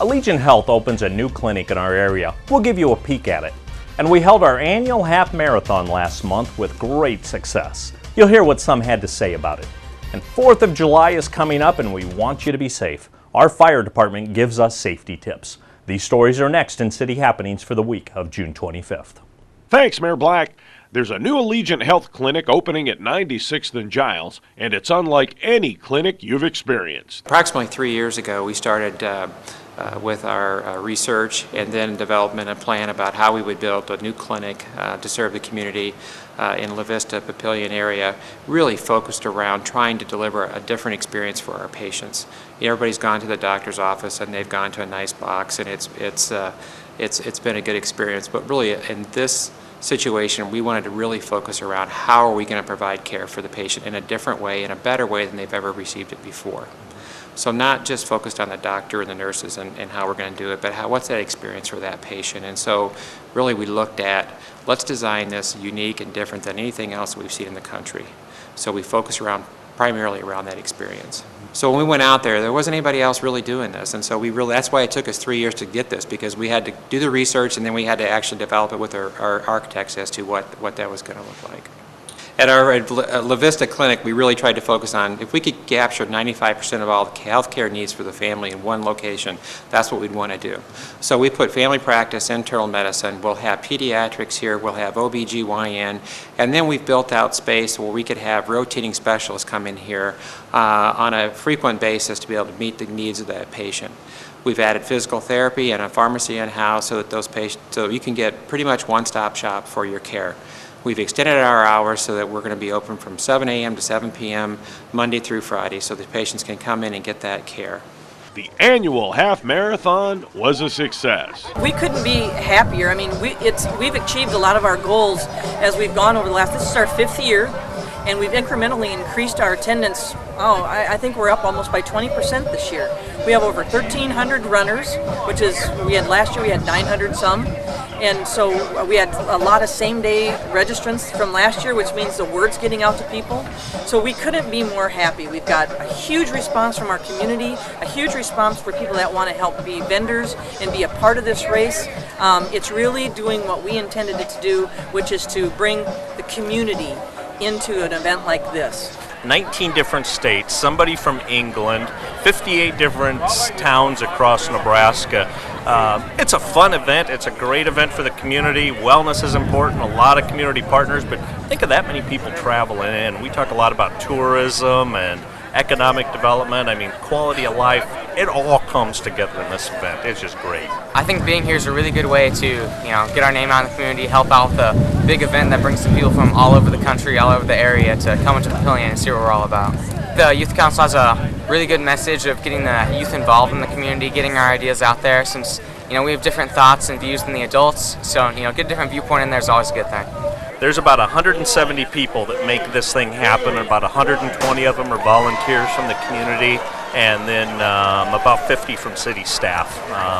Alegent Health opens a new clinic in our area. We'll give you a peek at it. And we held our annual half marathon last month with great success. You'll hear what some had to say about it. And 4th of July is coming up and we want you to be safe. Our fire department gives us safety tips. These stories are next in City Happenings for the week of June 25th. Thanks, Mayor Black. There's a new Alegent Health clinic opening at 96th and Giles, and it's unlike any clinic you've experienced. Approximately 3 years ago, we started with our research and then development and plan about how we would build a new clinic to serve the community in La Vista, Papillion area, really focused around trying to deliver a different experience for our patients. Everybody's gone to the doctor's office and they've gone to a nice box, and it's been a good experience. But really, in this situation, we wanted to really focus around how are we going to provide care for the patient in a different way, in a better way than they've ever received it before. So not just focused on the doctor and the nurses and how we're going to do it, but what's that experience for that patient. And so really we looked at, let's design this unique and different than anything else we've seen in the country. So we focus primarily around that experience. So when we went out there wasn't anybody else really doing this, and so that's why it took us 3 years to get this, because we had to do the research and then we had to actually develop it with our architects as to what that was going to look like. At our La Vista clinic, we really tried to focus on if we could capture 95% of all the healthcare needs for the family in one location, that's what we'd want to do. So we put family practice, internal medicine, we'll have pediatrics here, we'll have OBGYN, and then we've built out space where we could have rotating specialists come in here on a frequent basis to be able to meet the needs of that patient. We've added physical therapy and a pharmacy in-house so that those patients, so you can get pretty much one-stop shop for your care. We've extended our hours so that we're going to be open from 7 a.m. to 7 p.m. Monday through Friday so that patients can come in and get that care. The annual half marathon was a success. We couldn't be happier. I mean, we've achieved a lot of our goals as we've gone over the last, this is our 5th year, and we've incrementally increased our attendance. I think we're up almost by 20% this year. We have over 1,300 runners, which is, last year we had 900 some. And so we had a lot of same-day registrants from last year, which means the word's getting out to people. So we couldn't be more happy. We've got a huge response from our community, a huge response for people that want to help be vendors and be a part of this race. It's really doing what we intended it to do, which is to bring the community into an event like this. 19 different states, somebody from England, 58 different towns across Nebraska. It's a fun event. It's a great event for the community. Wellness is important, a lot of community partners, but think of that many people traveling in. We talk a lot about tourism and economic development. I mean, quality of life. It all comes together in this event. It's just great. I think being here is a really good way to, get our name out in the community, help out the big event that brings some people from all over the country, all over the area to come into Papillion and see what we're all about. The Youth Council has a really good message of getting the youth involved in the community, getting our ideas out there, since, we have different thoughts and views than the adults, so, get a different viewpoint in there is always a good thing. There's about 170 people that make this thing happen, and about 120 of them are volunteers from the community, and then about 50 from city staff.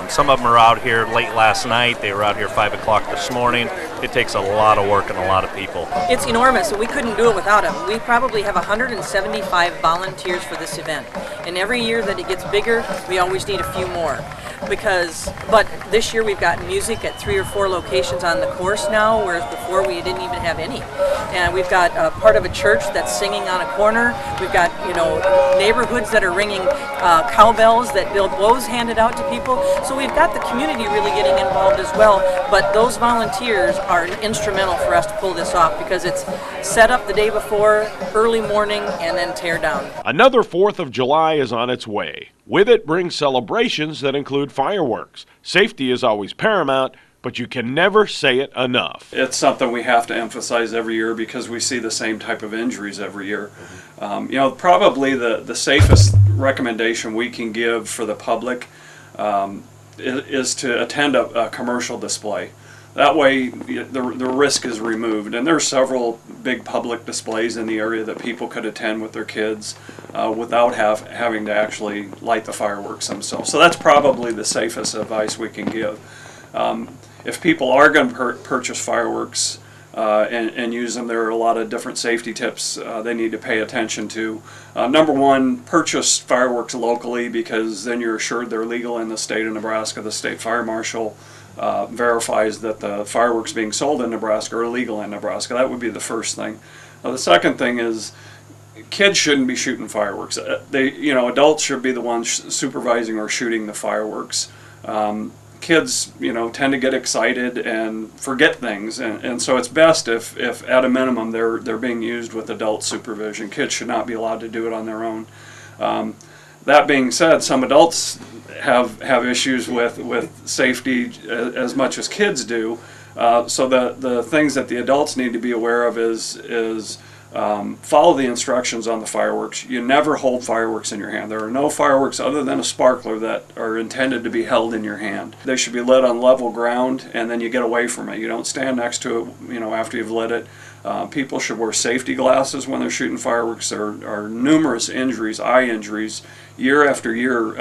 Some of them are out here late last night. They were out here 5 o'clock this morning. It takes a lot of work and a lot of people. It's enormous, and we couldn't do it without them. We probably have 175 volunteers for this event, and every year that it gets bigger, we always need a few more. But this year we've got music at 3 or 4 locations on the course now, whereas before we didn't even have any. And we've got part of a church that's singing on a corner. We've got, neighborhoods that are ringing cowbells that Bill Blows handed out to people. So we've got the community really getting involved as well. But those volunteers are instrumental for us to pull this off because it's set up the day before, early morning, and then tear down. Another 4th of July is on its way. With it brings celebrations that include fireworks. Safety is always paramount, but you can never say it enough. It's something we have to emphasize every year because we see the same type of injuries every year. Probably the safest recommendation we can give for the public is to attend a commercial display. That way the risk is removed, and there are several big public displays in the area that people could attend with their kids without having to actually light the fireworks themselves. So that's probably the safest advice we can give. If people are going to purchase fireworks, and use them. There are a lot of different safety tips they need to pay attention to. Number one, purchase fireworks locally, because then you're assured they're legal in the state of Nebraska. The state fire marshal verifies that the fireworks being sold in Nebraska are legal in Nebraska. That would be the first thing. The second thing is, kids shouldn't be shooting fireworks. Adults should be the ones supervising or shooting the fireworks. Kids, tend to get excited and forget things, and so it's best if at a minimum they're being used with adult supervision. Kids should not be allowed to do it on their own. That being said, some adults have issues with safety as much as kids do. So the things that the adults need to be aware of is follow the instructions on the fireworks. You never hold fireworks in your hand. There are no fireworks other than a sparkler that are intended to be held in your hand. They should be lit on level ground, and then you get away from it. You don't stand next to it, after you've lit it. People should wear safety glasses when they're shooting fireworks. There are numerous injuries, eye injuries, year after year,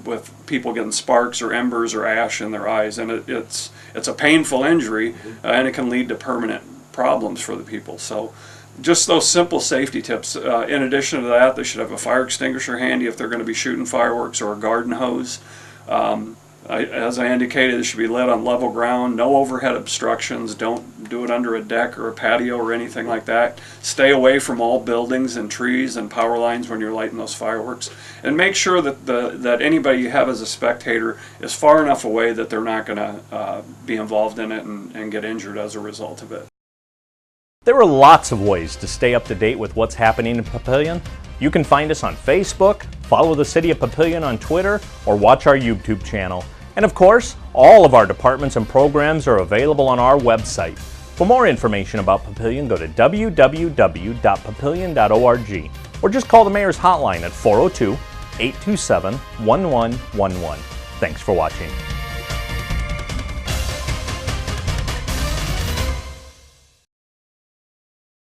with people getting sparks or embers or ash in their eyes, and it's a painful injury, and it can lead to permanent problems for the people. So just those simple safety tips. In addition to that, they should have a fire extinguisher handy if they're going to be shooting fireworks, or a garden hose. As I indicated, it should be lit on level ground, no overhead obstructions. Don't do it under a deck or a patio or anything like that. Stay away from all buildings and trees and power lines when you're lighting those fireworks. And make sure that anybody you have as a spectator is far enough away that they're not going to be involved in it and get injured as a result of it. There are lots of ways to stay up to date with what's happening in Papillion. You can find us on Facebook, follow the City of Papillion on Twitter, or watch our YouTube channel. And of course, all of our departments and programs are available on our website. For more information about Papillion, go to www.papillion.org or just call the Mayor's Hotline at 402-827-1111. Thanks for watching.